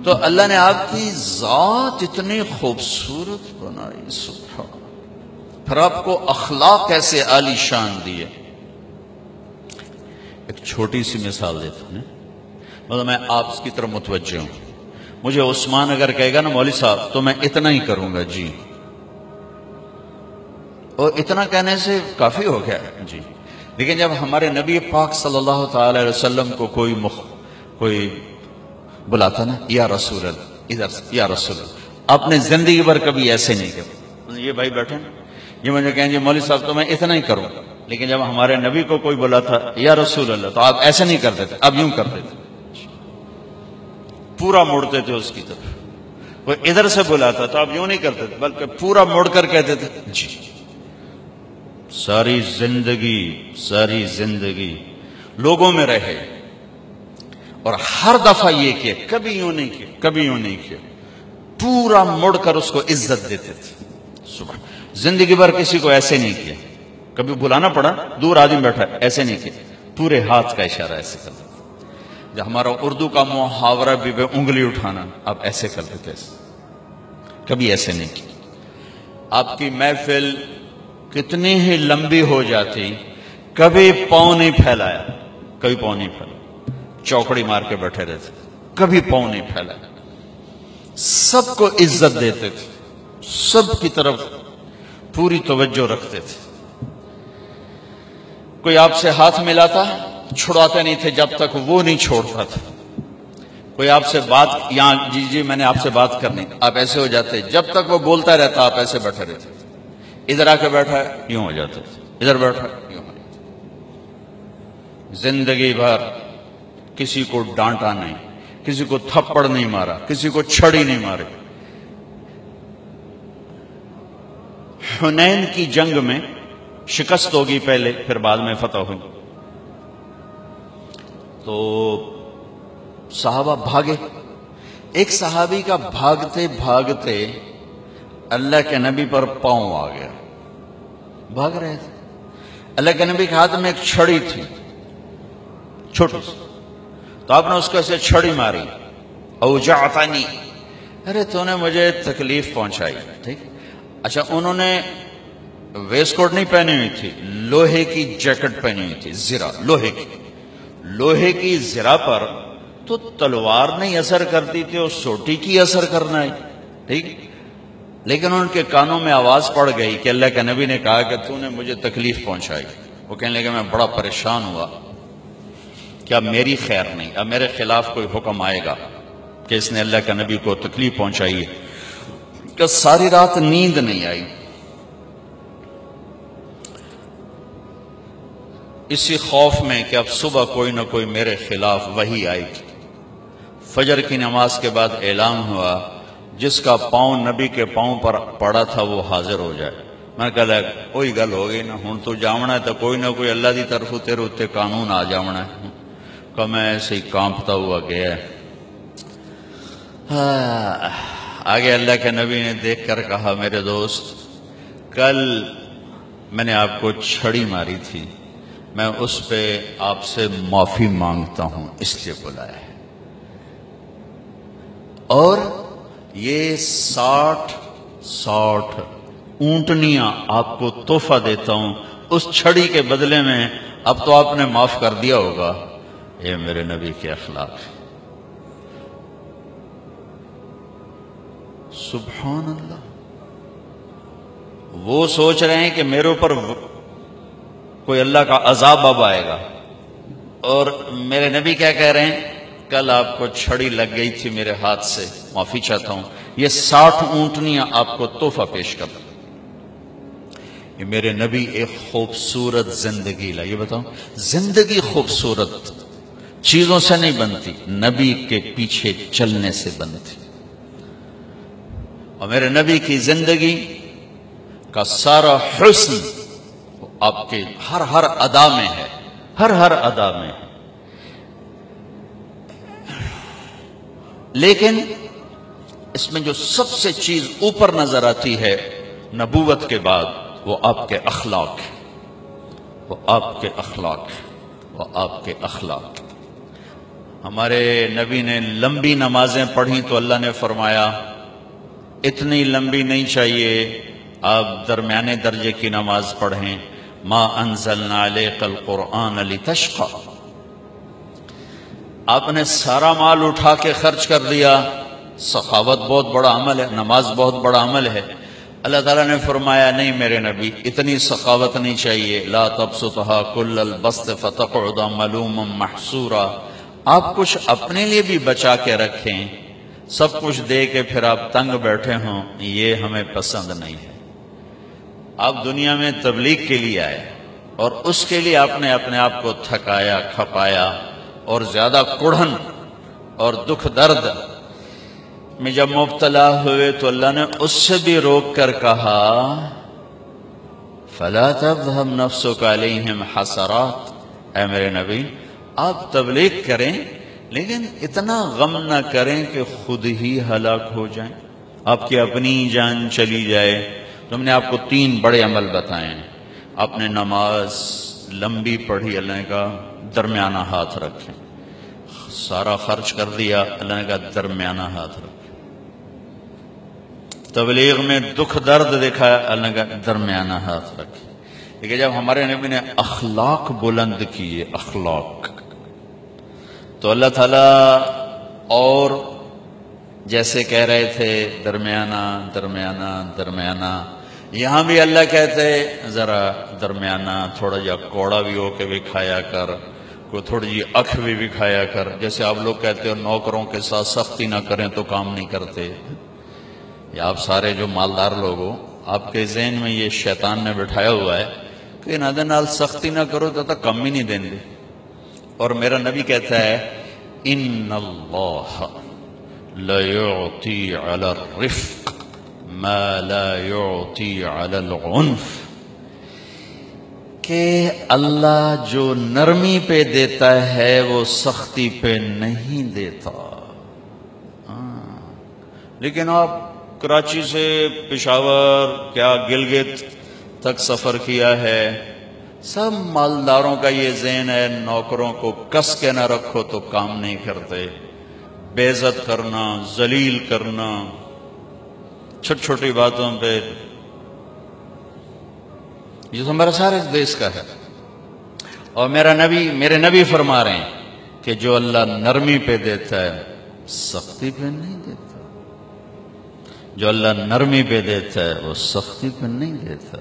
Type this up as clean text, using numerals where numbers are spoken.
تو اللہ نے آپ کی ذات اتنی خوبصورت بنائی، سبحان، پھر آپ کو اخلاق ایسے عالی شان دیے۔ ایک چھوٹی سی مثال دیتا ہوں، مطلب میں آپ کی طرف متوجہ ہوں، مجھے عثمان اگر کہے گا نا مولوی صاحب تو میں اتنا ہی کروں گا جی، اور اتنا کہنے سے کافی ہو گیا جی۔ لیکن جب ہمارے نبی پاک صلی اللہ تعالی علیہ وسلم کو کوئی بلاتا نا یا رسول اللہ، ادھر یا رسول اللہ، آپ نے زندگی بھر کبھی ایسے نہیں کیا۔ یہ بھائی بیٹھے نا، یہ مجھے کہیں جی مولوی صاحب تو میں اتنا ہی کروں گا، لیکن جب ہمارے نبی کو کوئی بلاتا یا رسول اللہ تو آپ ایسے نہیں کرتے تھے، اب یوں کرتے تھے، پورا موڑتے تھے اس کی طرف۔ کوئی ادھر سے بلاتا تو آپ یوں نہیں کرتے تھے بلکہ پورا موڑ کر کہتے تھے جی۔ ساری زندگی لوگوں میں رہے اور ہر دفعہ یہ کیا، کبھی یوں نہیں کیا، پورا مڑ کر اس کو عزت دیتے تھے۔ سبحان، زندگی بھر کسی کو ایسے نہیں کیا، کبھی بلانا پڑا دور آدمی بیٹھا ایسے نہیں کیا، پورے ہاتھ کا اشارہ ایسے کرتے تھے۔ جو ہمارا اردو کا محاورہ بھی انگلی اٹھانا، آپ ایسے کرتے تھے، کبھی ایسے نہیں کیا۔ آپ کی محفل کتنی ہی لمبی ہو جاتی، کبھی پاؤں نہیں پھیلایا، چوکڑی مار کے بیٹھے رہتے، کبھی پاؤں نہیں پھیلایا، سب کو عزت دیتے تھے، سب کی طرف پوری توجہ رکھتے تھے۔ کوئی آپ سے ہاتھ ملاتا چھڑاتے نہیں تھے جب تک وہ نہیں چھوڑتا تھا۔ کوئی آپ سے بات، یہاں جی میں نے آپ سے بات کرنی، آپ ایسے ہو جاتے، جب تک وہ بولتا رہتا آپ ایسے بیٹھے رہتے، ادھر آ کے بیٹھا ہے یوں ہو جاتے، ادھر بیٹھا یوں ہو جاتے۔ زندگی بھر کسی کو ڈانٹا نہیں، کسی کو تھپڑ نہیں مارا، کسی کو چھڑی نہیں مارے۔ حنین کی جنگ میں شکست ہوگی پہلے، پھر بعد میں فتح ہوگی، تو صحابہ بھاگے۔ ایک صحابی کا بھاگتے بھاگتے اللہ کے نبی پر پاؤں آ گیا، بھاگ رہے تھے، اللہ کے نبی کے ہاتھ میں ایک چھڑی تھی چھوٹی سی، تو آپ نے اس کو ایسے چھڑی ماری، اوجعتنی، ارے تو نے مجھے تکلیف پہنچائی، ٹھیک۔ اچھا، انہوں نے ویسٹ کوٹ نہیں پہنی ہوئی تھی، لوہے کی جیکٹ پہنی ہوئی تھی، زرہ لوہے کی زرہ پر تو تلوار نہیں اثر کرتی تھی، اور سوٹی کی اثر کرنا ہے، ٹھیک۔ لیکن ان کے کانوں میں آواز پڑ گئی کہ اللہ کے نبی نے کہا کہ تو نے مجھے تکلیف پہنچائی۔ وہ کہنے لگے میں بڑا پریشان ہوا کہ اب میری خیر نہیں، اب میرے خلاف کوئی حکم آئے گا کہ اس نے اللہ کے نبی کو تکلیف پہنچائی ہے، کہ ساری رات نیند نہیں آئی۔ اسی خوف میں کہ اب صبح کوئی نہ کوئی میرے خلاف وحی آئے گی، فجر کی نماز کے بعد اعلان ہوا جس کا پاؤں نبی کے پاؤں پر پڑا تھا وہ حاضر ہو جائے۔ میں کہا کوئی گل ہو گئی نا، ہوں تو جاونا ہے تو کوئی نہ کوئی اللہ دی طرف تیرے اتے قانون آ جاونا ہے۔ کہ میں ایسے ہی کانپتا ہوا گیا، آگے اللہ کے نبی نے دیکھ کر کہا میرے دوست، کل میں نے آپ کو چھڑی ماری تھی، میں اس پہ آپ سے معافی مانگتا ہوں، اس لیے بلایا ہے، اور یہ 60 اونٹنیاں آپ کو تحفہ دیتا ہوں اس چھڑی کے بدلے میں، اب تو آپ نے معاف کر دیا ہوگا۔ یہ میرے نبی کے اخلاق ہے، سبحان اللہ۔ وہ سوچ رہے ہیں کہ میرے اوپر کوئی اللہ کا عذاب اب آئے گا، اور میرے نبی کیا کہہ رہے ہیں، کل آپ کو چھڑی لگ گئی تھی میرے ہاتھ سے، معافی چاہتا ہوں، یہ 60 اونٹنیاں آپ کو تحفہ پیش کر دیں۔ یہ میرے نبی ایک خوبصورت زندگی لا۔ یہ بتاؤں، زندگی خوبصورت چیزوں سے نہیں بنتی، نبی کے پیچھے چلنے سے بنتی۔ اور میرے نبی کی زندگی کا سارا حسن آپ کے ہر ادا میں ہے، ہر ادا میں ہے۔ لیکن اس میں جو سب سے چیز اوپر نظر آتی ہے نبوت کے بعد، وہ آپ کے اخلاق، وہ آپ کے اخلاق، وہ آپ کے اخلاق۔ ہمارے نبی نے لمبی نمازیں پڑھی تو اللہ نے فرمایا اتنی لمبی نہیں چاہیے، آپ درمیانے درجے کی نماز پڑھیں۔ ما انزلنا علیک القرآن لتشقى، آپ نے سارا مال اٹھا کے خرچ کر دیا۔ سخاوت بہت بڑا عمل ہے، نماز بہت بڑا عمل ہے۔ اللہ تعالیٰ نے فرمایا نہیں میرے نبی، اتنی سخاوت نہیں چاہیے۔ لا تبسطها كل البسط فتقعد ملوما محسورا، آپ کچھ اپنے لیے بھی بچا کے رکھیں، سب کچھ دے کے پھر آپ تنگ بیٹھے ہوں، یہ ہمیں پسند نہیں ہے۔ آپ دنیا میں تبلیغ کے لیے آئے اور اس کے لیے آپ نے اپنے آپ کو تھکایا کھپایا، اور زیادہ کڑھن اور دکھ درد میں جب مبتلا ہوئے تو اللہ نے اس سے بھی روک کر کہا فَلَا تَذْهَبْ نَفْسُكَ عَلَيْهِمْ حَسَرَاتٍ، اے میرے نبی آپ تبلیغ کریں لیکن اتنا غم نہ کریں کہ خود ہی ہلاک ہو جائیں، آپ کی اپنی جان چلی جائے۔ تو ہم نے آپ کو 3 بڑے عمل بتائے ہیں۔ آپ نے نماز لمبی پڑھی، اللہ نے کہا درمیانہ ہاتھ رکھیں۔ سارا خرچ کر دیا، اللہ نے کہا درمیانہ ہاتھ رکھیں۔ تبلیغ میں دکھ درد دکھایا، اللہ نے کہا درمیانہ ہاتھ رکھیں۔ لیکن جب ہمارے نبی نے اخلاق بلند کیے، اخلاق، تو اللہ تعالیٰ اور جیسے کہہ رہے تھے درمیانہ درمیانہ درمیانہ، یہاں بھی اللہ کہتے ذرا درمیانہ، تھوڑا جا کوڑا بھی ہو کے بھی کھایا کر، کوئی تھوڑی جی اکھ بھی کھایا کر۔ جیسے آپ لوگ کہتے ہو نوکروں کے ساتھ سختی نہ کریں تو کام نہیں کرتے، یا آپ سارے جو مالدار لوگ ہو، آپ کے ذہن میں یہ شیطان نے بٹھایا ہوا ہے کہ انہوں نال سختی نہ کرو تو کم ہی نہیں دیں گے۔ اور میرا نبی کہتا ہے ان اللہ لَيُعْطِي عَلَى الرِّفْقِ مَا لَا يُعْطِي عَلَى الْعُنْفِ، کہ اللہ جو نرمی پہ دیتا ہے وہ سختی پہ نہیں دیتا۔ لیکن آپ کراچی سے پشاور کیا گلگت تک سفر کیا ہے، سب مالداروں کا یہ ذہن ہے نوکروں کو کس کے نہ رکھو تو کام نہیں کرتے، بے عزت کرنا، ذلیل کرنا، چھوٹی چھوٹی باتوں پہ، یہ تو ہمارا سارے دیش کا ہے۔ اور میرے نبی فرما رہے ہیں کہ جو اللہ نرمی پہ دیتا ہے سختی پہ نہیں دیتا، جو اللہ نرمی پہ دیتا ہے وہ سختی پہ نہیں دیتا۔